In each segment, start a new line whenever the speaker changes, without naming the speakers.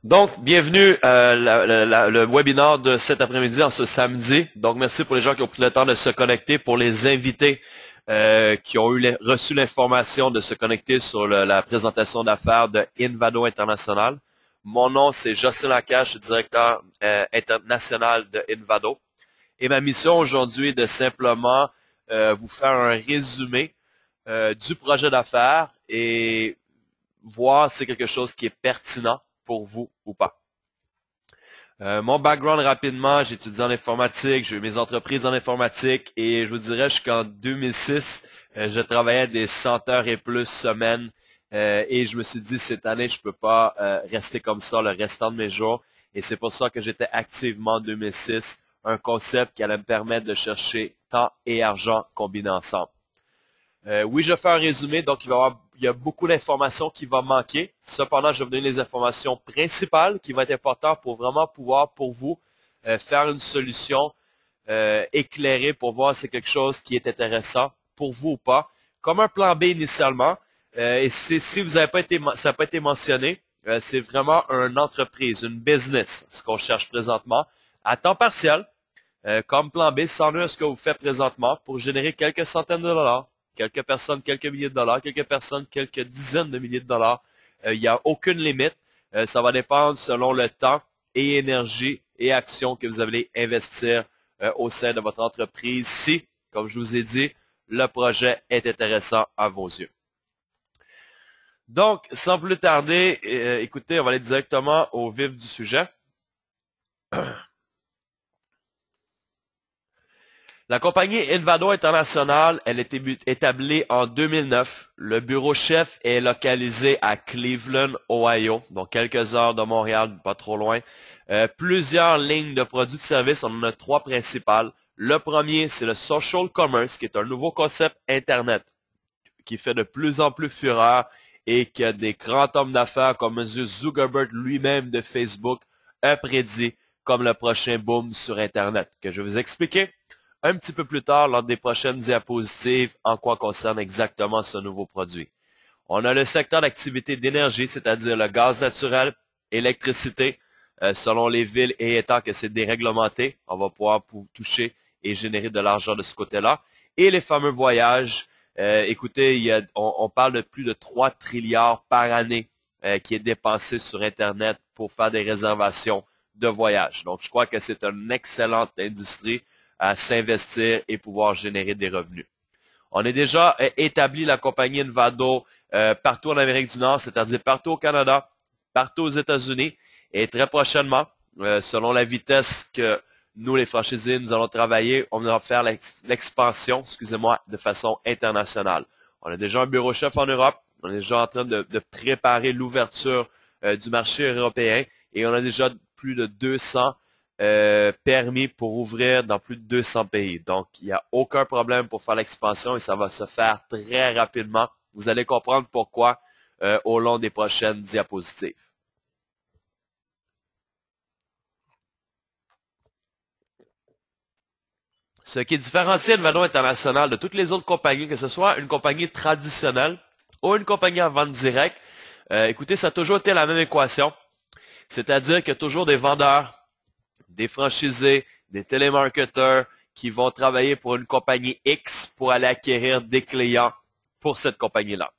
Donc, bienvenue à le webinaire de cet après-midi, en ce samedi. Donc, merci pour les gens qui ont pris le temps de se connecter, pour les invités qui ont reçu l'information de se connecter sur la présentation d'affaires de Invado International. Mon nom, c'est Jocelyn Lacache, je suis directeur international de Invado. Et ma mission aujourd'hui est de simplement vous faire un résumé du projet d'affaires et voir si c'est quelque chose qui est pertinent pour vous ou pas. Mon background rapidement, j'ai étudié en informatique, j'ai eu mes entreprises en informatique et je vous dirais jusqu'en 2006, je travaillais des 100 heures et plus semaine et je me suis dit cette année, je peux pas rester comme ça le restant de mes jours et c'est pour ça que j'étais activement en 2006, un concept qui allait me permettre de chercher temps et argent combinés ensemble. Oui, je fais un résumé, donc il y a beaucoup d'informations qui vont manquer. Cependant, je vais vous donner les informations principales qui vont être importantes pour vraiment pouvoir, pour vous, faire une solution éclairée pour voir si c'est quelque chose qui est intéressant pour vous ou pas. Comme un plan B initialement, et si vous n'avez pas été, ça n'a pas été mentionné, c'est vraiment une entreprise, une business, ce qu'on cherche présentement, à temps partiel, comme plan B, sans nul à ce que vous faites présentement, pour générer quelques centaines de dollars. Quelques personnes, quelques milliers de dollars, quelques personnes, quelques dizaines de milliers de dollars. Il n'y a aucune limite. Ça va dépendre selon le temps et énergie et action que vous allez investir au sein de votre entreprise si, comme je vous ai dit, le projet est intéressant à vos yeux. Donc, sans plus tarder, écoutez, on va aller directement au vif du sujet. La compagnie Invado International, elle est établie en 2009. Le bureau chef est localisé à Cleveland, Ohio, donc quelques heures de Montréal, pas trop loin. Plusieurs lignes de produits de services, on en a trois principales. Le premier, c'est le social commerce, qui est un nouveau concept Internet qui fait de plus en plus fureur et que des grands hommes d'affaires comme M. Zuckerberg lui-même de Facebook a prédit comme le prochain boom sur Internet, que je vais vous expliquer un petit peu plus tard lors des prochaines diapositives en quoi concerne exactement ce nouveau produit. On a le secteur d'activité d'énergie, c'est-à-dire le gaz naturel, électricité, selon les villes et étant que c'est déréglementé, on va pouvoir toucher et générer de l'argent de ce côté-là. Et les fameux voyages, écoutez, on parle de plus de 3 trilliards par année qui est dépensé sur Internet pour faire des réservations de voyages. Donc, je crois que c'est une excellente industrie à s'investir et pouvoir générer des revenus. On est déjà établi la compagnie Invado partout en Amérique du Nord, c'est-à-dire partout au Canada, partout aux États-Unis et très prochainement, selon la vitesse que nous, les franchisés, nous allons travailler, on va faire l'expansion, excusez-moi, de façon internationale. On a déjà un bureau chef en Europe, on est déjà en train de préparer l'ouverture du marché européen et on a déjà plus de 200 permis pour ouvrir dans plus de 200 pays. Donc, il n'y a aucun problème pour faire l'expansion et ça va se faire très rapidement. Vous allez comprendre pourquoi au long des prochaines diapositives. Ce qui différencie Invado International de toutes les autres compagnies, que ce soit une compagnie traditionnelle ou une compagnie à vente directe, écoutez, ça a toujours été la même équation. C'est-à-dire qu'il y a toujours des vendeurs, des franchisés, des télémarketeurs qui vont travailler pour une compagnie X pour aller acquérir des clients pour cette compagnie-là.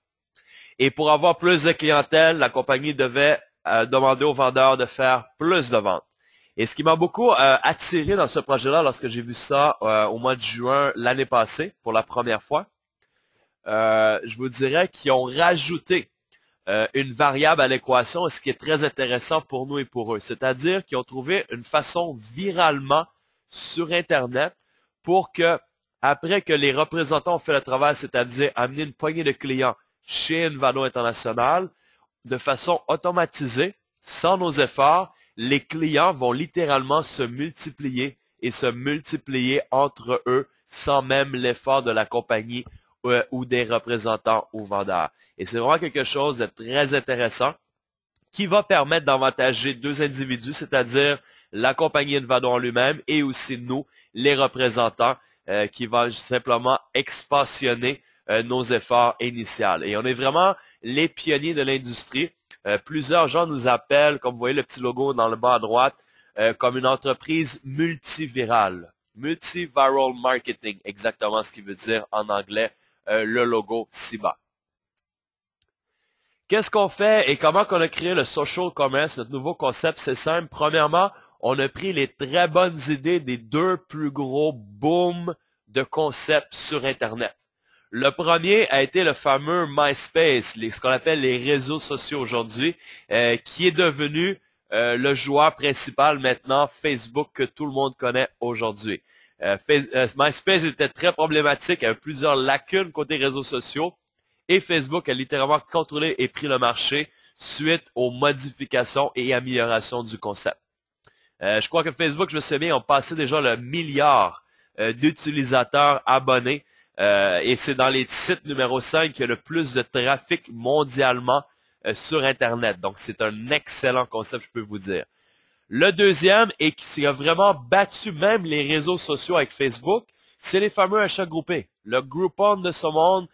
Et pour avoir plus de clientèle, la compagnie devait demander aux vendeurs de faire plus de ventes. Et ce qui m'a beaucoup attiré dans ce projet-là, lorsque j'ai vu ça au mois de juin l'année passée, pour la première fois, je vous dirais qu'ils ont rajouté une variable à l'équation, ce qui est très intéressant pour nous et pour eux. C'est-à-dire qu'ils ont trouvé une façon viralement sur Internet pour que, après que les représentants ont fait le travail, c'est-à-dire amener une poignée de clients chez Invado International, de façon automatisée, sans nos efforts, les clients vont littéralement se multiplier et se multiplier entre eux sans même l'effort de la compagnie ou des représentants ou vendeurs. Et c'est vraiment quelque chose de très intéressant qui va permettre d'avantager deux individus, c'est-à-dire la compagnie Invado en lui-même et aussi nous, les représentants, qui vont simplement expansionner nos efforts initiaux. Et on est vraiment les pionniers de l'industrie. Plusieurs gens nous appellent, comme vous voyez le petit logo dans le bas à droite, comme une entreprise multivirale. Multiviral marketing, exactement ce qui veut dire en anglais le logo ci-bas. Qu'est-ce qu'on fait et comment qu'on a créé le social commerce, notre nouveau concept? C'est simple. Premièrement, on a pris les très bonnes idées des deux plus gros booms de concepts sur Internet. Le premier a été le fameux MySpace, ce qu'on appelle les réseaux sociaux aujourd'hui, qui est devenu le joueur principal maintenant, Facebook, que tout le monde connaît aujourd'hui. MySpace était très problématique, il y avait plusieurs lacunes côté réseaux sociaux, et Facebook a littéralement contrôlé et pris le marché suite aux modifications et améliorations du concept. Je crois que Facebook, je me souviens, ont passé déjà le milliard d'utilisateurs abonnés. Et c'est dans les sites numéro 5 qu'il y a le plus de trafic mondialement sur Internet. Donc, c'est un excellent concept, je peux vous dire. Le deuxième, et qui a vraiment battu même les réseaux sociaux avec Facebook, c'est les fameux achats groupés. Le Groupon de ce monde,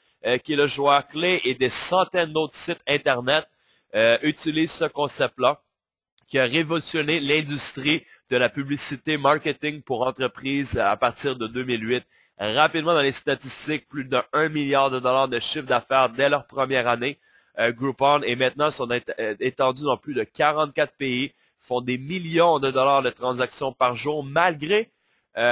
qui est le joueur clé, et des centaines d'autres sites Internet utilisent ce concept-là, qui a révolutionné l'industrie de la publicité marketing pour entreprises à partir de 2008. Rapidement dans les statistiques, plus de 1 milliard de dollars de chiffre d'affaires dès leur première année. Groupon et maintenant sont étendus dans plus de 44 pays, font des millions de dollars de transactions par jour, malgré,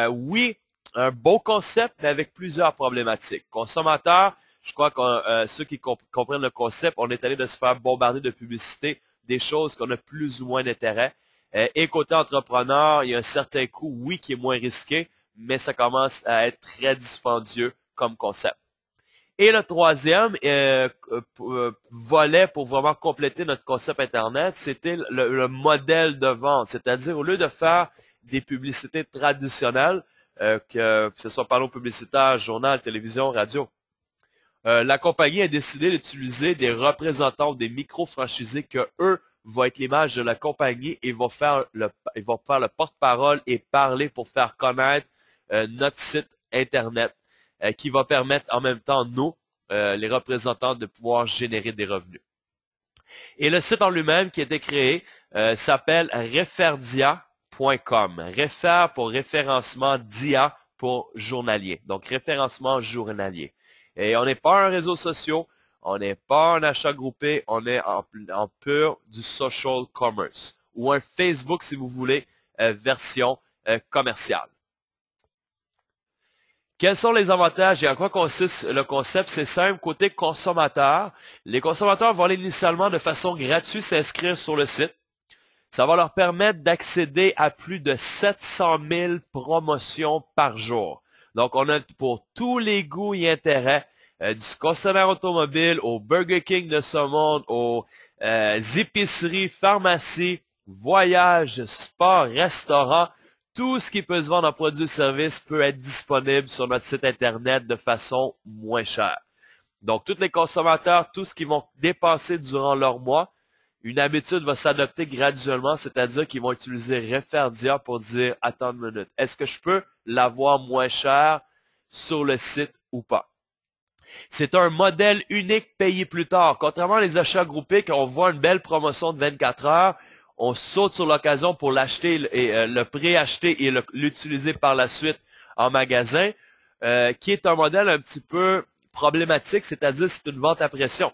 oui, un beau concept, mais avec plusieurs problématiques. Consommateurs, je crois que ceux qui comprennent le concept, on est allé de se faire bombarder de publicité, des choses qu'on a plus ou moins d'intérêt. Et côté entrepreneur, il y a un certain coût, oui, qui est moins risqué, mais ça commence à être très dispendieux comme concept. Et le troisième volet pour vraiment compléter notre concept Internet, c'était le modèle de vente. C'est-à-dire, au lieu de faire des publicités traditionnelles, que ce soit panneaux publicitaires, journal, télévision, radio, la compagnie a décidé d'utiliser des représentants, des micro-franchisés que eux vont être l'image de la compagnie et vont faire le porte-parole et parler pour faire connaître notre site Internet qui va permettre en même temps, nous, les représentants, de pouvoir générer des revenus. Et le site en lui-même qui a été créé s'appelle referdia.com. Refer pour référencement, dia pour journalier. Donc, référencement journalier. Et on n'est pas un réseau social, on n'est pas un achat groupé, on est en pur du social commerce. Ou un Facebook, si vous voulez, version commerciale. Quels sont les avantages et en quoi consiste le concept? C'est simple, côté consommateur. Les consommateurs vont aller initialement de façon gratuite s'inscrire sur le site. Ça va leur permettre d'accéder à plus de 700 000 promotions par jour. Donc, on a pour tous les goûts et intérêts, du concessionnaire automobile, au Burger King de ce monde, aux épiceries, pharmacies, voyages, sport, restaurants. Tout ce qui peut se vendre en produits et services peut être disponible sur notre site Internet de façon moins chère. Donc, tous les consommateurs, tout ce qu'ils vont dépenser durant leur mois, une habitude va s'adopter graduellement, c'est-à-dire qu'ils vont utiliser Referdia pour dire « Attends une minute, est-ce que je peux l'avoir moins cher sur le site ou pas? » C'est un modèle unique payé plus tard. Contrairement à les achats groupés, quand on voit une belle promotion de 24 heures, on saute sur l'occasion pour l'acheter et le préacheter et l'utiliser par la suite en magasin, qui est un modèle un petit peu problématique, c'est-à-dire c'est une vente à pression.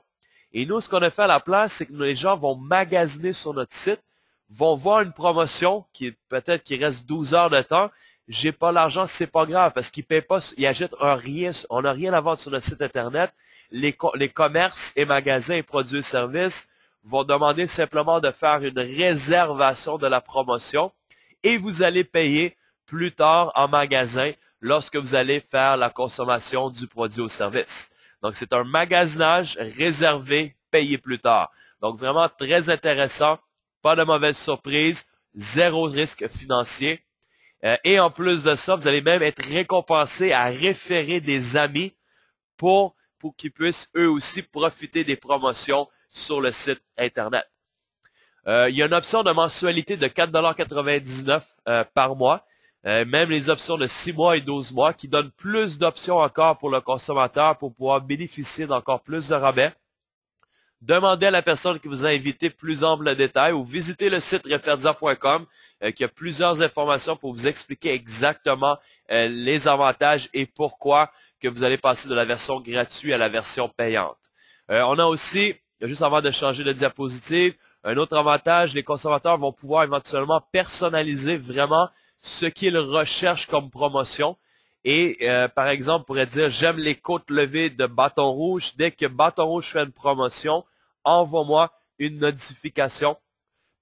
Et nous, ce qu'on a fait à la place, c'est que les gens vont magasiner sur notre site, vont voir une promotion qui est peut-être qu'il reste 12 heures de temps. J'ai pas l'argent, c'est pas grave, parce qu'ils paient pas, ils achètent rien, on n'a rien à vendre sur notre site Internet. Les commerces et magasins et produits et services vont demander simplement de faire une réservation de la promotion et vous allez payer plus tard en magasin lorsque vous allez faire la consommation du produit ou service. Donc, c'est un magasinage réservé, payé plus tard. Donc, vraiment très intéressant, pas de mauvaise surprise, zéro risque financier. Et en plus de ça, vous allez même être récompensé à référer des amis pour qu'ils puissent eux aussi profiter des promotions sur le site Internet. Il y a une option de mensualité de 4,99 $ par mois. Même les options de 6 mois et 12 mois qui donnent plus d'options encore pour le consommateur pour pouvoir bénéficier d'encore plus de rabais. demandez à la personne qui vous a invité plus ample détail ou visitez le site referdia.com qui a plusieurs informations pour vous expliquer exactement les avantages et pourquoi que vous allez passer de la version gratuite à la version payante. On a aussi, juste avant de changer de diapositive, un autre avantage, les consommateurs vont pouvoir éventuellement personnaliser vraiment ce qu'ils recherchent comme promotion. Et par exemple, on pourrait dire, j'aime les côtes levées de Bâton Rouge. Dès que Bâton Rouge fait une promotion, envoie-moi une notification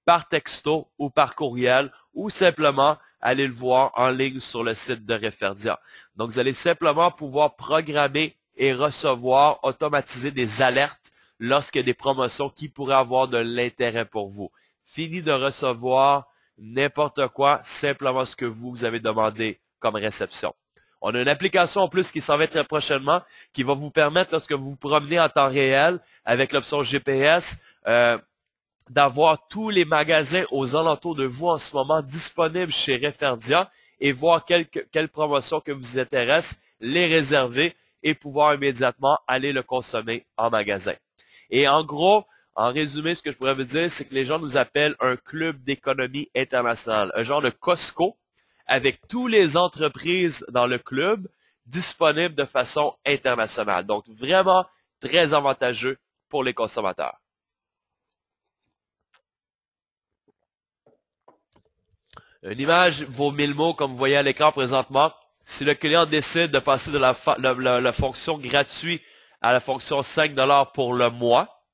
par texto ou par courriel ou simplement aller le voir en ligne sur le site de Referdia. Donc, vous allez simplement pouvoir programmer et recevoir, automatiser des alertes lorsqu'il y a des promotions qui pourraient avoir de l'intérêt pour vous. Fini de recevoir n'importe quoi, simplement ce que vous avez demandé comme réception. On a une application en plus qui s'en va très prochainement qui va vous permettre, lorsque vous vous promenez en temps réel avec l'option GPS, d'avoir tous les magasins aux alentours de vous en ce moment disponibles chez Referdia et voir quelle promotion que vous intéresse, les réserver et pouvoir immédiatement aller le consommer en magasin. Et en gros, en résumé, ce que je pourrais vous dire, c'est que les gens nous appellent un club d'économie internationale, un genre de Costco avec toutes les entreprises dans le club disponibles de façon internationale. Donc, vraiment très avantageux pour les consommateurs. Une image vaut 1000 mots, comme vous voyez à l'écran présentement. Si le client décide de passer de la fonction gratuite à la fonction 5 $ pour le mois,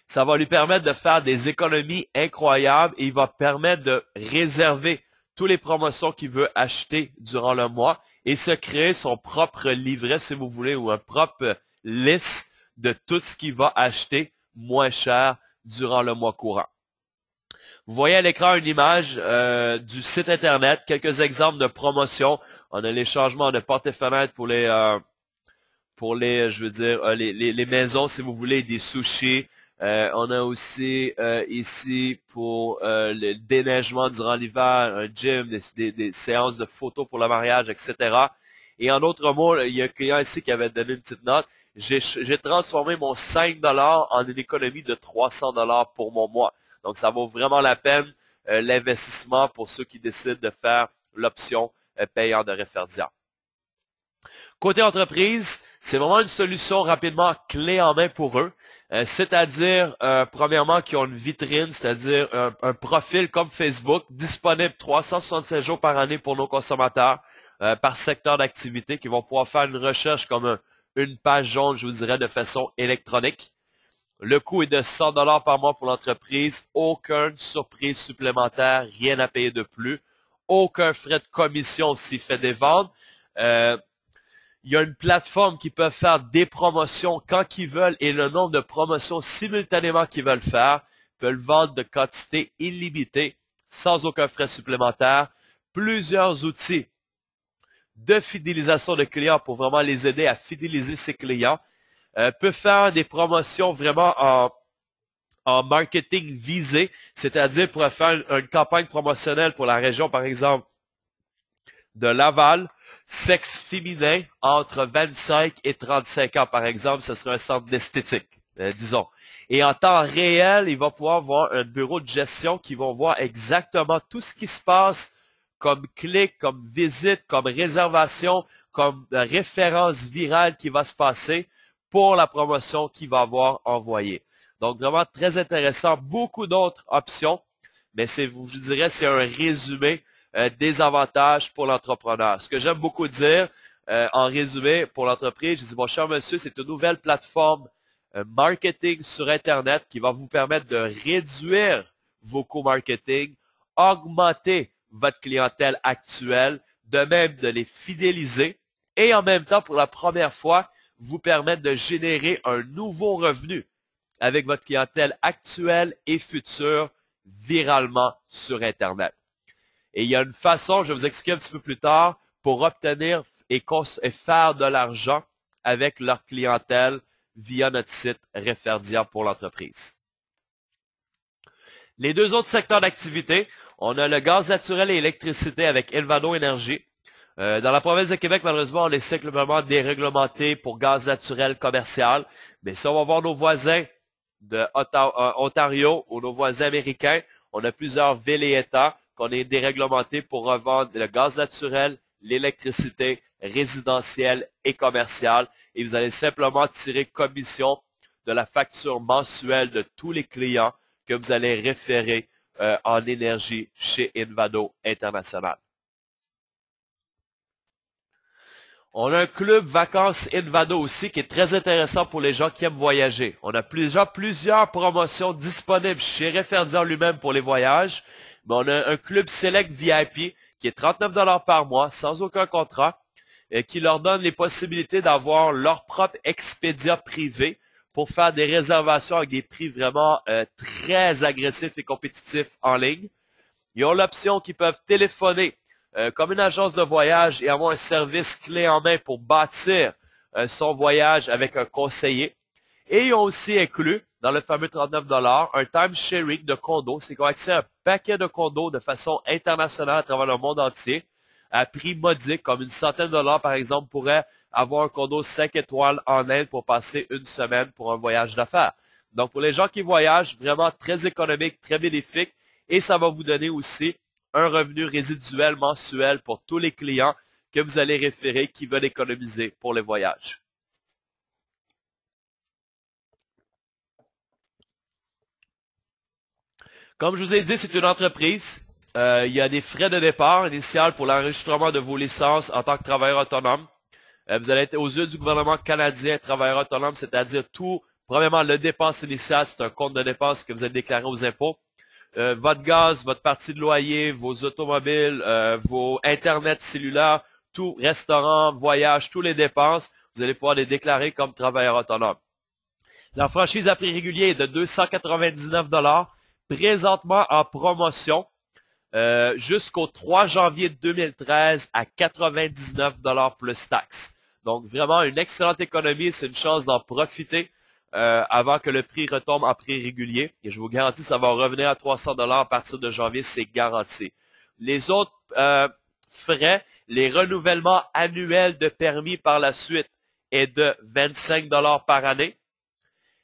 ça va lui permettre de faire des économies incroyables et il va permettre de réserver toutes les promotions qu'il veut acheter durant le mois et se créer son propre livret, si vous voulez, ou un propre liste de tout ce qu'il va acheter moins cher durant le mois courant. Vous voyez à l'écran une image du site Internet, quelques exemples de promotions. On a les changements de portes et fenêtres pour les les maisons, si vous voulez, des sushis. On a aussi ici pour le déneigement durant l'hiver, un gym, des séances de photos pour le mariage, etc. Et en d'autres mots, il y a un client ici qui avait donné une petite note. J'ai transformé mon 5 $ en une économie de 300 $ pour mon mois. Donc, ça vaut vraiment la peine l'investissement pour ceux qui décident de faire l'option payante de Referdia. Côté entreprise, c'est vraiment une solution rapidement clé en main pour eux. C'est-à-dire, premièrement, qu'ils ont une vitrine, c'est-à-dire un profil comme Facebook, disponible 365 jours par année pour nos consommateurs, par secteur d'activité, qui vont pouvoir faire une recherche comme une page jaune, je vous dirais, de façon électronique. Le coût est de 100 $ par mois pour l'entreprise, aucune surprise supplémentaire, rien à payer de plus, aucun frais de commission s'il fait des ventes. Il y a une plateforme qui peut faire des promotions quand ils veulent et le nombre de promotions simultanément qu'ils veulent faire, peuvent vendre de quantité illimitée sans aucun frais supplémentaire. Plusieurs outils de fidélisation de clients pour vraiment les aider à fidéliser ses clients. Peut faire des promotions vraiment en marketing visé, c'est-à-dire pour faire une campagne promotionnelle pour la région, par exemple, de Laval, sexe féminin entre 25 et 35 ans, par exemple, ce serait un centre d'esthétique, disons. Et en temps réel, il va pouvoir avoir un bureau de gestion qui va voir exactement tout ce qui se passe comme clic, comme visite, comme réservation, comme référence virale qui va se passer pour la promotion qu'il va avoir envoyée. Donc, vraiment très intéressant. Beaucoup d'autres options, mais je dirais, c'est un résumé des avantages pour l'entrepreneur. Ce que j'aime beaucoup dire, en résumé, pour l'entreprise, je dis, mon cher monsieur, c'est une nouvelle plateforme marketing sur Internet qui va vous permettre de réduire vos coûts marketing, augmenter votre clientèle actuelle, de même de les fidéliser et en même temps, pour la première fois, vous permettre de générer un nouveau revenu avec votre clientèle actuelle et future viralement sur Internet. Et il y a une façon, je vais vous expliquer un petit peu plus tard, pour obtenir et faire de l'argent avec leur clientèle via notre site Referdia pour l'entreprise. Les deux autres secteurs d'activité, on a le gaz naturel et l'électricité avec Elvado Énergie. Dans la province de Québec, malheureusement, on est simplement déréglementé pour gaz naturel commercial. Mais si on va voir nos voisins de Ontario aux nos voisins américains. On a plusieurs villes et États qu'on est déréglementés pour revendre le gaz naturel, l'électricité résidentielle et commerciale. Et vous allez simplement tirer commission de la facture mensuelle de tous les clients que vous allez référer en énergie chez Invado International. On a un club vacances Invado aussi qui est très intéressant pour les gens qui aiment voyager. On a plusieurs promotions disponibles chez Réferdian lui-même pour les voyages. Mais on a un club Select VIP qui est 39 $ par mois sans aucun contrat et qui leur donne les possibilités d'avoir leur propre Expedia privé pour faire des réservations avec des prix vraiment très agressifs et compétitifs en ligne. Ils ont l'option qu'ils peuvent téléphoner comme une agence de voyage et avoir un service clé en main pour bâtir son voyage avec un conseiller. Et ils ont aussi inclus, dans le fameux 39 $, un time sharing de condos. C'est qu'on a accès à un paquet de condos de façon internationale à travers le monde entier, à prix modique, comme une centaine de dollars, par exemple, pourrait avoir un condo 5 étoiles en Inde pour passer une semaine pour un voyage d'affaires. Donc, pour les gens qui voyagent, vraiment très économique, très bénéfique, et ça va vous donner aussi un revenu résiduel mensuel pour tous les clients que vous allez référer qui veulent économiser pour les voyages. Comme je vous ai dit, c'est une entreprise. Il y a des frais de départ initial pour l'enregistrement de vos licences en tant que travailleur autonome. Vous allez être aux yeux du gouvernement canadien travailleur autonome, c'est-à-dire tout, premièrement, le dépense initiale, c'est un compte de dépenses que vous allez déclarer aux impôts. Votre gaz, votre partie de loyer, vos automobiles, vos Internet cellulaires, tout, restaurant, voyage, tous les dépenses, vous allez pouvoir les déclarer comme travailleur autonome. La franchise à prix régulier est de 299 $, présentement en promotion jusqu'au 3 janvier 2013 à 99 $ plus taxes. Donc, vraiment une excellente économie, c'est une chance d'en profiter avant que le prix retombe en prix régulier. Et je vous garantis, ça va revenir à 300 $ à partir de janvier, c'est garanti. Les autres frais, les renouvellements annuels de permis par la suite est de 25 $ par année.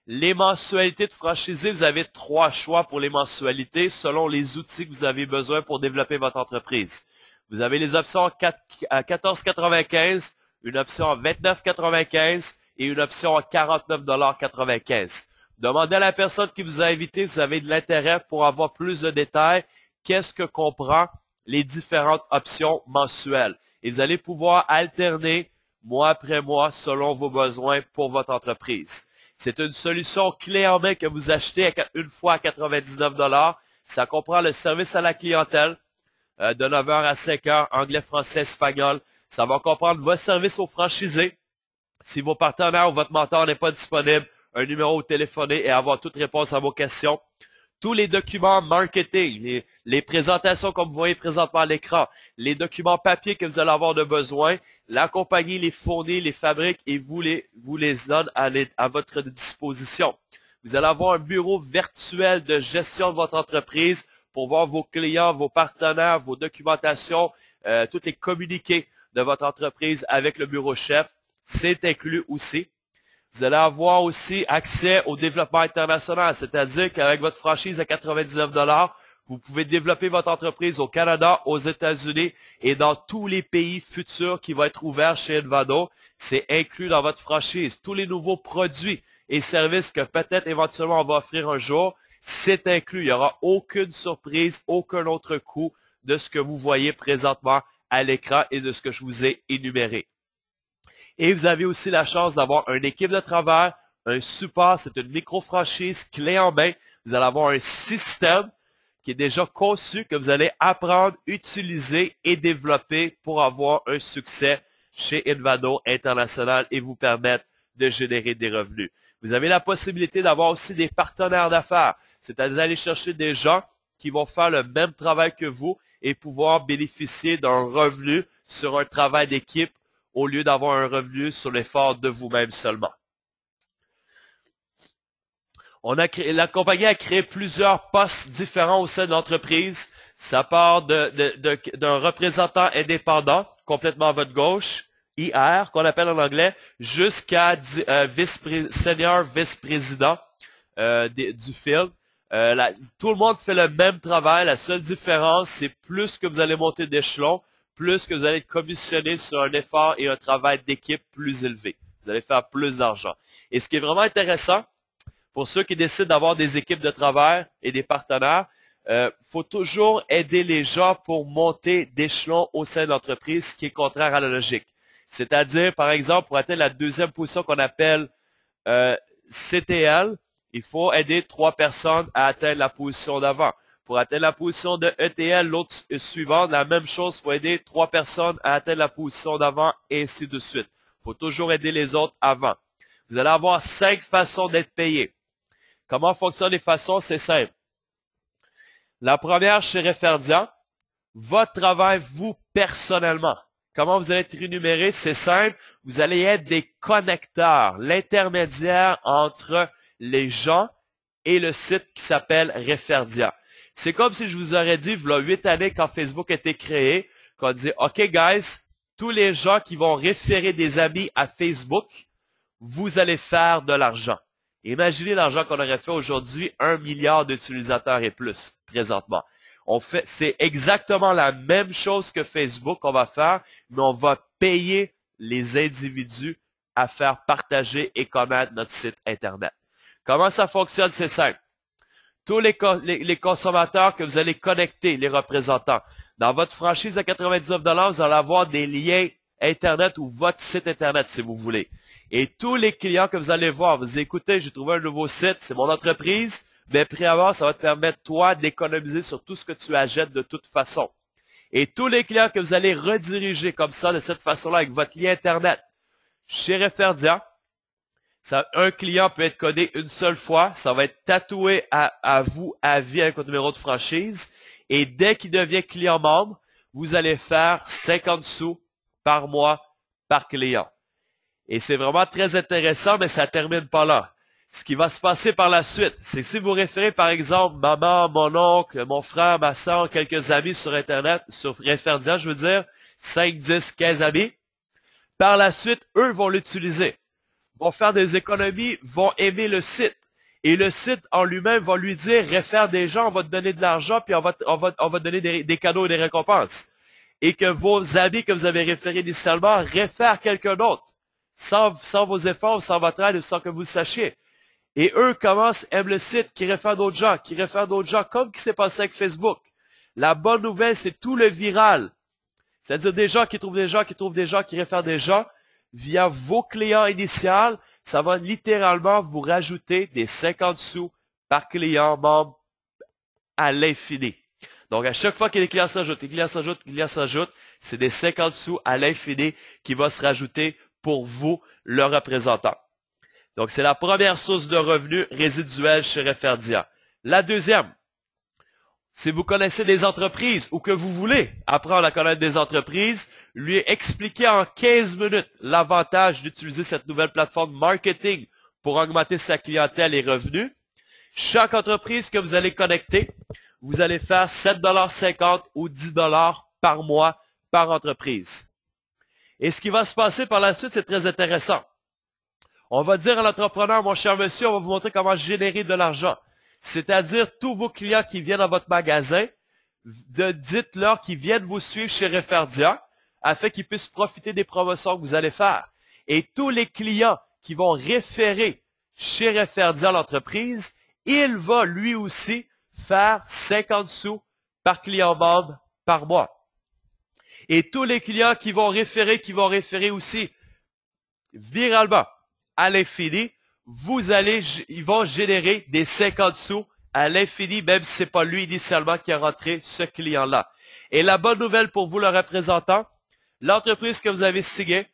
Les mensualités de franchisé, vous avez 3 choix pour les mensualités selon les outils que vous avez besoin pour développer votre entreprise. Vous avez les options à 14,95, une option à 29,95 et une option à 49,95 $. Demandez à la personne qui vous a invité, vous avez de l'intérêt pour avoir plus de détails, qu'est-ce que comprend les différentes options mensuelles. Et vous allez pouvoir alterner mois après mois selon vos besoins pour votre entreprise. C'est une solution clé en main que vous achetez une fois à 99 $. Ça comprend le service à la clientèle de 9 h à 5 h, anglais, français, espagnol. Ça va comprendre votre service aux franchisés. Si vos partenaires ou votre mentor n'est pas disponible, un numéro téléphoné et avoir toute réponse à vos questions. Tous les documents marketing, les présentations comme vous voyez présentement à l'écran, les documents papier que vous allez avoir de besoin, la compagnie les fournit, les fabrique et vous les donne à votre disposition. Vous allez avoir un bureau virtuel de gestion de votre entreprise pour voir vos clients, vos partenaires, vos documentations, tous les communiqués de votre entreprise avec le bureau chef. C'est inclus aussi. Vous allez avoir aussi accès au développement international, c'est-à-dire qu'avec votre franchise à 99 $, vous pouvez développer votre entreprise au Canada, aux États-Unis et dans tous les pays futurs qui vont être ouverts chez Invado. C'est inclus dans votre franchise. Tous les nouveaux produits et services que peut-être éventuellement on va offrir un jour, c'est inclus. Il n'y aura aucune surprise, aucun autre coût de ce que vous voyez présentement à l'écran et de ce que je vous ai énuméré. Et vous avez aussi la chance d'avoir une équipe de travail, un support, c'est une micro-franchise clé en main. Vous allez avoir un système qui est déjà conçu, que vous allez apprendre, utiliser et développer pour avoir un succès chez Invado International et vous permettre de générer des revenus. Vous avez la possibilité d'avoir aussi des partenaires d'affaires, c'est-à-dire d'aller chercher des gens qui vont faire le même travail que vous et pouvoir bénéficier d'un revenu sur un travail d'équipe au lieu d'avoir un revenu sur l'effort de vous-même seulement. La compagnie a créé plusieurs postes différents au sein de l'entreprise. Ça part d'un représentant indépendant, complètement à votre gauche, IR, qu'on appelle en anglais, jusqu'à senior vice-président. du film. Tout le monde fait le même travail. La seule différence, c'est plus que vous allez monter d'échelon, plus que vous allez être commissionné sur un effort et un travail d'équipe plus élevé. Vous allez faire plus d'argent. Et ce qui est vraiment intéressant, pour ceux qui décident d'avoir des équipes de travail et des partenaires, faut toujours aider les gens pour monter d'échelon au sein de l'entreprise, ce qui est contraire à la logique. C'est-à-dire, par exemple, pour atteindre la deuxième position qu'on appelle CTL, il faut aider 3 personnes à atteindre la position d'avant. Pour atteindre la position de ETL, l'autre suivante, la même chose, il faut aider 3 personnes à atteindre la position d'avant, et ainsi de suite. Il faut toujours aider les autres avant. Vous allez avoir 5 façons d'être payé. Comment fonctionnent les façons? C'est simple. La première, chez Referdia, votre travail, vous, personnellement. Comment vous allez être rémunéré? C'est simple. Vous allez être des connecteurs, l'intermédiaire entre les gens et le site qui s'appelle Referdia. C'est comme si je vous aurais dit, il y a 8 années, quand Facebook a été créé, qu'on disait, OK, guys, tous les gens qui vont référer des amis à Facebook, vous allez faire de l'argent. Imaginez l'argent qu'on aurait fait aujourd'hui, 1 milliard d'utilisateurs et plus, présentement. C'est exactement la même chose que Facebook qu'on va faire, mais on va payer les individus à faire partager et connaître notre site Internet. Comment ça fonctionne? C'est simple. Tous les consommateurs que vous allez connecter, les représentants, dans votre franchise à 99 $, vous allez avoir des liens Internet ou votre site Internet, si vous voulez. Et tous les clients que vous allez voir, vous écoutez, j'ai trouvé un nouveau site, c'est mon entreprise, mais après avoir, ça va te permettre, toi, d'économiser sur tout ce que tu achètes de toute façon. Et tous les clients que vous allez rediriger comme ça, de cette façon-là, avec votre lien Internet, chez Referdia, un client peut être codé une seule fois, ça va être tatoué à vous à vie avec votre numéro de franchise, et dès qu'il devient client membre, vous allez faire 50 sous par mois par client. Et c'est vraiment très intéressant, mais ça ne termine pas là. Ce qui va se passer par la suite, c'est que si vous référez par exemple maman, mon oncle, mon frère, ma soeur, quelques amis sur Internet, sur Referdia, je veux dire, 5, 10, 15 amis, par la suite, eux vont l'utiliser, vont faire des économies, vont aimer le site. Et le site en lui-même va lui dire, réfère des gens, on va te donner de l'argent, puis on va te donner des cadeaux et des récompenses. Et que vos amis que vous avez référés initialement réfèrent quelqu'un d'autre, sans vos efforts, sans votre aide, sans que vous le sachiez. Et eux commencent, aiment le site, qui réfèrent d'autres gens, comme ce qui s'est passé avec Facebook. La bonne nouvelle, c'est tout le viral. C'est-à-dire des gens qui trouvent des gens, qui réfèrent des gens, via vos clients initiaux, ça va littéralement vous rajouter des 50 sous par client membre à l'infini. Donc, à chaque fois que les clients s'ajoutent, c'est des 50 sous à l'infini qui va se rajouter pour vous, le représentant. Donc, c'est la première source de revenus résiduels chez Referdia. La deuxième, si vous connaissez des entreprises ou que vous voulez apprendre à connaître des entreprises, lui expliquer en 15 minutes l'avantage d'utiliser cette nouvelle plateforme marketing pour augmenter sa clientèle et revenus. Chaque entreprise que vous allez connecter, vous allez faire 7,50 $ ou 10 $ par mois par entreprise. Et ce qui va se passer par la suite, c'est très intéressant. On va dire à l'entrepreneur, mon cher monsieur, on va vous montrer comment générer de l'argent. C'est-à-dire, tous vos clients qui viennent dans votre magasin, dites-leur qu'ils viennent vous suivre chez Referdia, afin qu'ils puissent profiter des promotions que vous allez faire. Et tous les clients qui vont référer chez Referdia l'entreprise, il va lui aussi faire 50 sous par client membre par mois. Et tous les clients qui vont référer aussi viralement à l'infini, ils vont générer des 50 sous à l'infini, même si c'est pas lui initialement qui a rentré ce client-là. Et la bonne nouvelle pour vous, le représentant, l'entreprise que vous avez signée,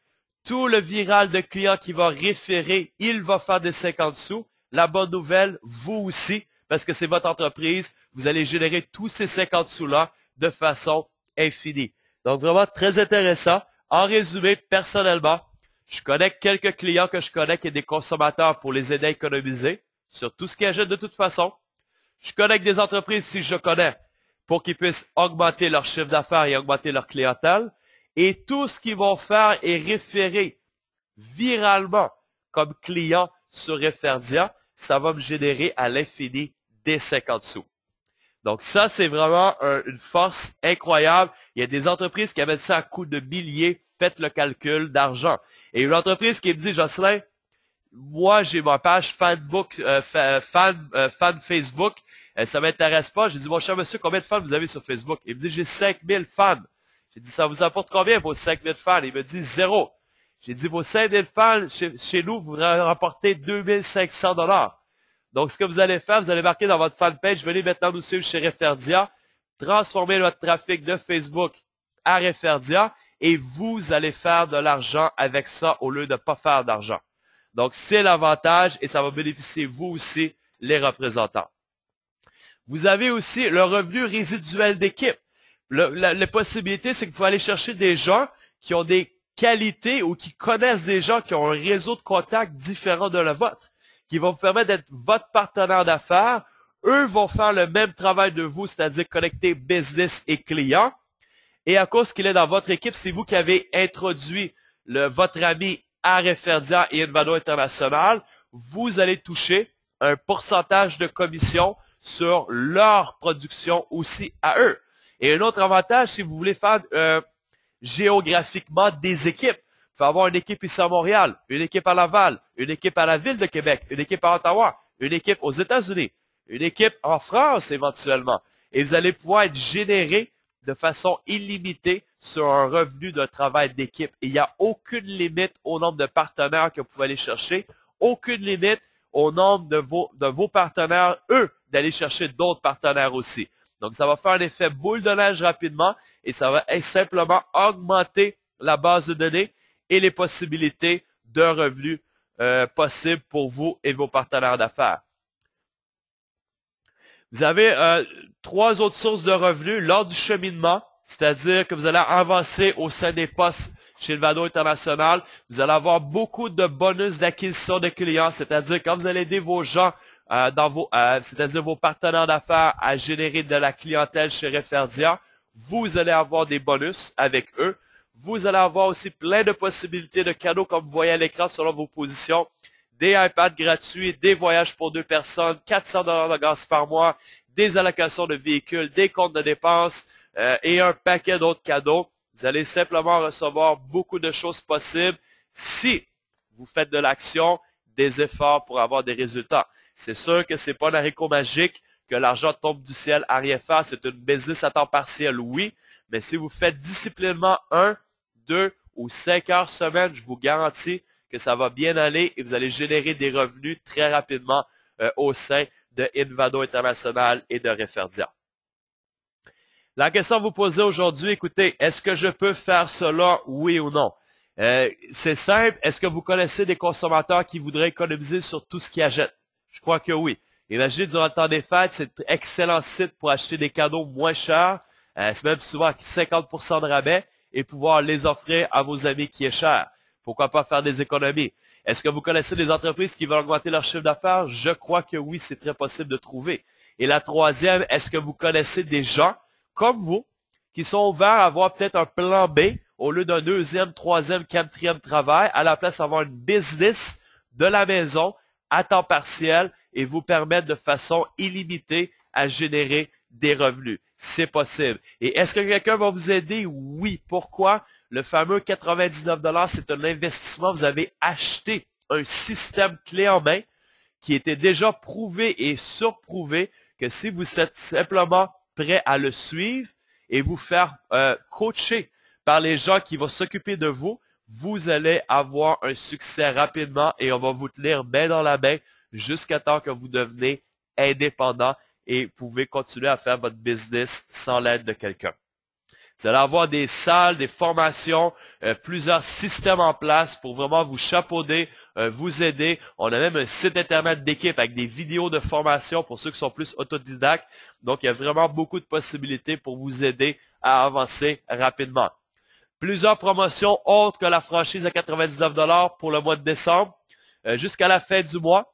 tout le viral de clients qui va référer, il va faire des 50 sous. La bonne nouvelle, vous aussi, parce que c'est votre entreprise, vous allez générer tous ces 50 sous-là de façon infinie. Donc vraiment très intéressant. En résumé, personnellement, je connecte quelques clients que je connais qui sont des consommateurs pour les aider à économiser sur tout ce qu'ils achètent de toute façon. Je connecte des entreprises si je connais pour qu'ils puissent augmenter leur chiffre d'affaires et augmenter leur clientèle. Et tout ce qu'ils vont faire est référer viralement comme client sur Referdia. ça va me générer à l'infini des 50 sous. Donc ça, c'est vraiment une force incroyable. Il y a des entreprises qui amènent ça à coût de milliers. Faites le calcul d'argent. Et une entreprise qui me dit, Jocelyn, moi, j'ai ma page fan Facebook. Ça m'intéresse pas. J'ai dit, mon cher monsieur, combien de fans vous avez sur Facebook? Il me dit, j'ai 5000 fans. J'ai dit, ça vous apporte combien vos 5000 fans? Il me dit, 0. J'ai dit, vos 5000 fans, chez nous, vous rapportez 2500 $. Donc, ce que vous allez faire, vous allez marquer dans votre fanpage, venez maintenant nous suivre chez Referdia, transformer votre trafic de Facebook à Referdia, et vous allez faire de l'argent avec ça au lieu de ne pas faire d'argent. Donc, c'est l'avantage et ça va bénéficier vous aussi, les représentants. Vous avez aussi le revenu résiduel d'équipe. La possibilité, c'est que vous pouvez aller chercher des gens qui ont des qualités ou qui connaissent des gens qui ont un réseau de contacts différent de le vôtre, qui vont vous permettre d'être votre partenaire d'affaires. Eux vont faire le même travail de vous, c'est-à-dire connecter business et clients. Et à cause qu'il est dans votre équipe, c'est vous qui avez introduit votre ami à Referdia et Envado International, vous allez toucher un pourcentage de commission sur leur production aussi à eux. Et un autre avantage, si vous voulez faire géographiquement des équipes, il faut avoir une équipe ici à Montréal, une équipe à Laval, une équipe à la ville de Québec, une équipe à Ottawa, une équipe aux États-Unis, une équipe en France éventuellement. Et vous allez pouvoir être généré de façon illimitée sur un revenu d'un travail d'équipe. Il n'y a aucune limite au nombre de partenaires que vous pouvez aller chercher, aucune limite au nombre de vos partenaires, eux, d'aller chercher d'autres partenaires aussi. Donc, ça va faire un effet boule de neige rapidement et ça va simplement augmenter la base de données et les possibilités de revenus possibles pour vous et vos partenaires d'affaires. Vous avez 3 autres sources de revenus lors du cheminement, c'est-à-dire que vous allez avancer au sein des postes chez Envado International. Vous allez avoir beaucoup de bonus d'acquisition de clients, c'est-à-dire quand vous allez aider vos gens, c'est-à-dire vos partenaires d'affaires à générer de la clientèle chez Referdia, vous allez avoir des bonus avec eux. Vous allez avoir aussi plein de possibilités de cadeaux comme vous voyez à l'écran selon vos positions. Des iPads gratuits, des voyages pour 2 personnes, 400 $ de gaz par mois, des allocations de véhicules, des comptes de dépenses et un paquet d'autres cadeaux. Vous allez simplement recevoir beaucoup de choses possibles si vous faites de l'action, des efforts pour avoir des résultats. C'est sûr que c'est pas un haricot magique, que l'argent tombe du ciel à rien faire. C'est une business à temps partiel, oui, mais si vous faites disciplinement 1, 2 ou 5 heures semaine, je vous garantis que ça va bien aller et vous allez générer des revenus très rapidement au sein de Envado International et de Referdia. La question que vous posez aujourd'hui, écoutez, est-ce que je peux faire cela, oui ou non? C'est simple, est-ce que vous connaissez des consommateurs qui voudraient économiser sur tout ce qu'ils achètent? Je crois que oui. Imaginez, durant le temps des fêtes, c'est un excellent site pour acheter des cadeaux moins chers, c'est même souvent 50% de rabais, et pouvoir les offrir à vos amis qui est cher. Pourquoi pas faire des économies? Est-ce que vous connaissez des entreprises qui veulent augmenter leur chiffre d'affaires? Je crois que oui, c'est très possible de trouver. Et la troisième, est-ce que vous connaissez des gens comme vous qui sont ouverts à avoir peut-être un plan B au lieu d'un 2e, 3e, 4e travail, à la place d'avoir une business de la maison à temps partiel et vous permettre de façon illimitée à générer des revenus? C'est possible. Et est-ce que quelqu'un va vous aider? Oui. Pourquoi? Le fameux 99 $, c'est un investissement. Vous avez acheté un système clé en main qui était déjà prouvé et surprouvé que si vous êtes simplement prêt à le suivre et vous faire coacher par les gens qui vont s'occuper de vous, vous allez avoir un succès rapidement et on va vous tenir main dans la main jusqu'à temps que vous devenez indépendant et pouvez continuer à faire votre business sans l'aide de quelqu'un. Vous allez avoir des salles, des formations, plusieurs systèmes en place pour vraiment vous chapeauder, vous aider. On a même un site internet d'équipe avec des vidéos de formation pour ceux qui sont plus autodidactes. Donc, il y a vraiment beaucoup de possibilités pour vous aider à avancer rapidement. Plusieurs promotions autres que la franchise à 99 $ pour le mois de décembre. Jusqu'à la fin du mois,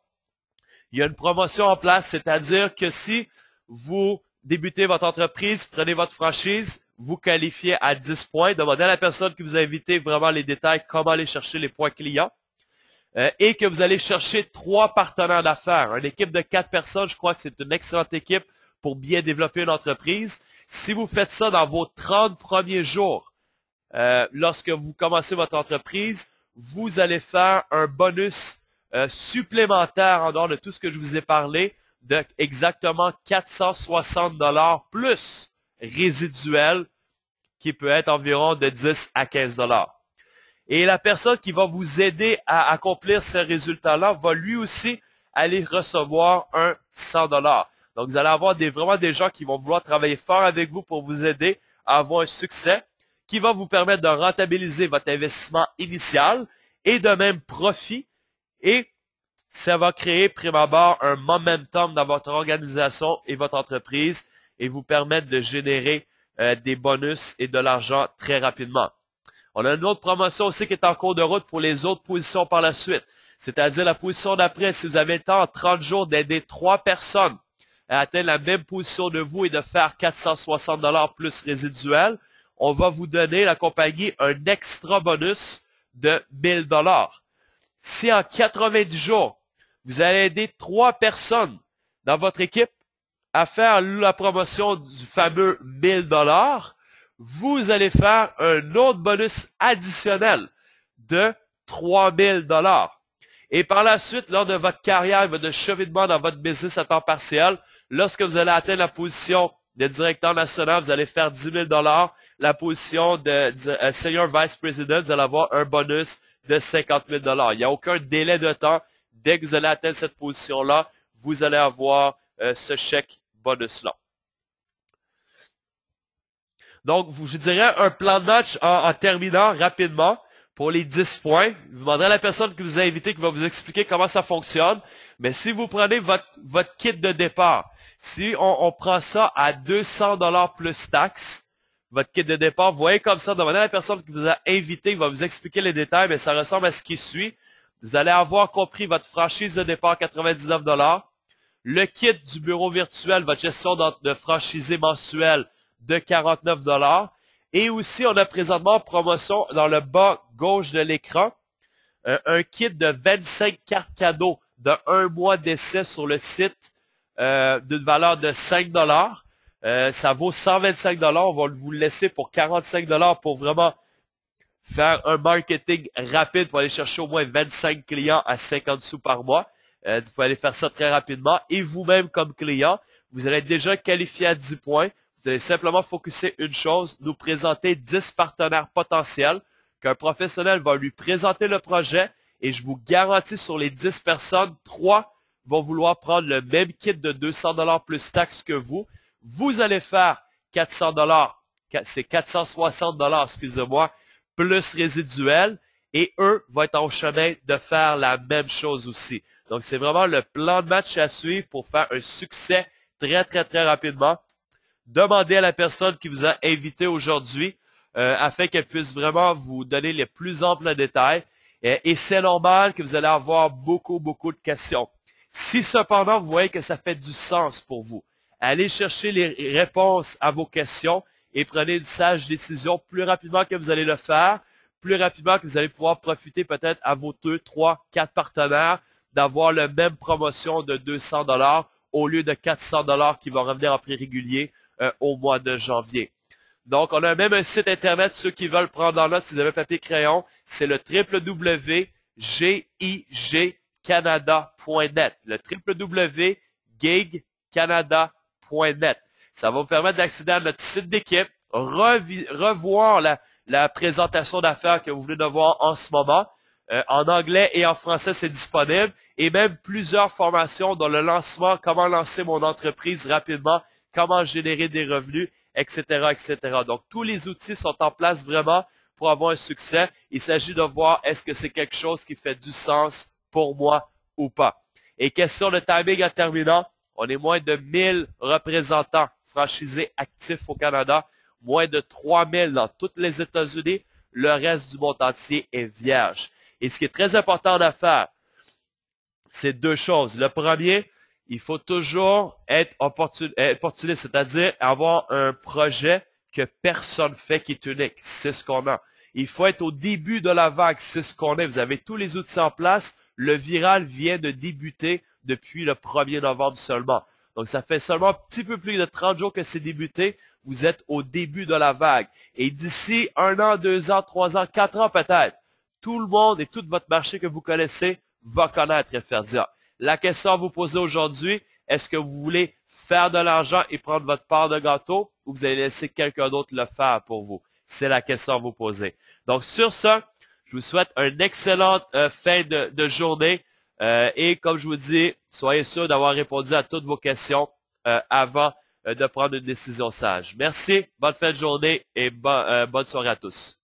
il y a une promotion en place, c'est-à-dire que si vous débutez votre entreprise, prenez votre franchise, vous qualifiez à 10 points. Demandez à la personne qui vous a invité vraiment les détails, comment aller chercher les points clients. et que vous allez chercher 3 partenaires d'affaires. Une équipe de 4 personnes, je crois que c'est une excellente équipe pour bien développer une entreprise. Si vous faites ça dans vos 30 premiers jours, lorsque vous commencez votre entreprise, vous allez faire un bonus supplémentaire en dehors de tout ce que je vous ai parlé, de exactement 460 $ plus résiduel, qui peut être environ de 10 à 15 $. Et la personne qui va vous aider à accomplir ce résultat-là va lui aussi aller recevoir un 100 $. Donc, vous allez avoir vraiment des gens qui vont vouloir travailler fort avec vous pour vous aider à avoir un succès qui va vous permettre de rentabiliser votre investissement initial et de même profit. Et ça va créer, prime abord, un momentum dans votre organisation et votre entreprise et vous permettre de générer des bonus et de l'argent très rapidement. On a une autre promotion aussi qui est en cours de route pour les autres positions par la suite. C'est-à-dire la position d'après, si vous avez le temps en 30 jours d'aider 3 personnes à atteindre la même position de vous et de faire 460 $ plus résiduel, on va vous donner, la compagnie, un extra bonus de 1000 $. Si en 90 jours, vous allez aider 3 personnes dans votre équipe à faire la promotion du fameux 1000 $, vous allez faire un autre bonus additionnel de 3000 $. Et par la suite, lors de votre carrière et de cheminement dans votre business à temps partiel, lorsque vous allez atteindre la position de directeur national, vous allez faire 10 000 $. La position de Senior Vice President, vous allez avoir un bonus de 50 000 $. Il n'y a aucun délai de temps. Dès que vous allez atteindre cette position-là, vous allez avoir ce chèque bonus-là. Donc, je dirais un plan de match en terminant rapidement pour les 10 points. Vous demanderez à la personne que vous avez invitée qui va vous expliquer comment ça fonctionne. Mais si vous prenez votre kit de départ, si on prend ça à 200 $ plus taxes, votre kit de départ, vous voyez comme ça, demandez à la personne qui vous a invité, qui va vous expliquer les détails, mais ça ressemble à ce qui suit. Vous allez avoir compris votre franchise de départ 99 $, le kit du bureau virtuel, votre gestion de franchisé mensuel de 49 $, et aussi on a présentement en promotion dans le bas gauche de l'écran un kit de 25 cartes cadeaux de 1 mois d'essai sur le site d'une valeur de 5 $. Ça vaut 125 $. On va vous le laisser pour 45 $ pour vraiment faire un marketing rapide pour aller chercher au moins 25 clients à 50 sous par mois. Vous pouvez aller faire ça très rapidement. Et vous-même, comme client, vous allez être déjà qualifié à 10 points. Vous allez simplement focuser une chose, nous présenter 10 partenaires potentiels qu'un professionnel va lui présenter le projet et je vous garantis sur les 10 personnes, 3 vont vouloir prendre le même kit de 200 $ plus taxes que vous. Vous allez faire 400 $, c'est 460 $, excusez-moi, plus résiduel et eux vont être en chemin de faire la même chose aussi. Donc, c'est vraiment le plan de match à suivre pour faire un succès très, très, très rapidement. Demandez à la personne qui vous a invité aujourd'hui afin qu'elle puisse vraiment vous donner les plus amples détails. Et c'est normal que vous allez avoir beaucoup, beaucoup de questions. Si cependant, vous voyez que ça fait du sens pour vous, allez chercher les réponses à vos questions et prenez une sage décision plus rapidement que vous allez le faire, plus rapidement que vous allez pouvoir profiter peut-être à vos 2, 3, 4 partenaires d'avoir la même promotion de 200 $ au lieu de 400 $ qui va revenir en prix régulier au mois de janvier. Donc, on a même un site internet, ceux qui veulent prendre en note, si vous avez papier crayon, c'est le www.gigcanada.net. Le www.gigcanada.net. Ça va vous permettre d'accéder à notre site d'équipe, revoir la présentation d'affaires que vous venez de voir en ce moment. En anglais et en français, c'est disponible. Et même plusieurs formations dont le lancement, comment lancer mon entreprise rapidement, comment générer des revenus, etc., etc. Donc, tous les outils sont en place vraiment pour avoir un succès. Il s'agit de voir est-ce que c'est quelque chose qui fait du sens pour moi ou pas. Et question de timing en terminant, on est moins de 1000 représentants franchisés actifs au Canada, moins de 3000 dans tous les États-Unis. Le reste du monde entier est vierge. Et ce qui est très important à faire, c'est 2 choses. Le premier, il faut toujours être opportuniste, c'est-à-dire avoir un projet que personne fait qui est unique. C'est ce qu'on a. Il faut être au début de la vague, c'est ce qu'on est. Vous avez tous les outils en place le viral vient de débuter depuis le 1er novembre seulement. Donc, ça fait seulement un petit peu plus de 30 jours que c'est débuté. Vous êtes au début de la vague. Et d'ici 1 an, 2 ans, 3 ans, 4 ans peut-être, tout le monde et tout votre marché que vous connaissez va connaître Referdia. La question à vous poser aujourd'hui, est-ce que vous voulez faire de l'argent et prendre votre part de gâteau ou vous allez laisser quelqu'un d'autre le faire pour vous? C'est la question à vous poser. Donc, sur ce, je vous souhaite une excellente fin de journée. Et comme je vous dis, soyez sûr d'avoir répondu à toutes vos questions avant de prendre une décision sage. Merci, bonne fin de journée et bonne soirée à tous.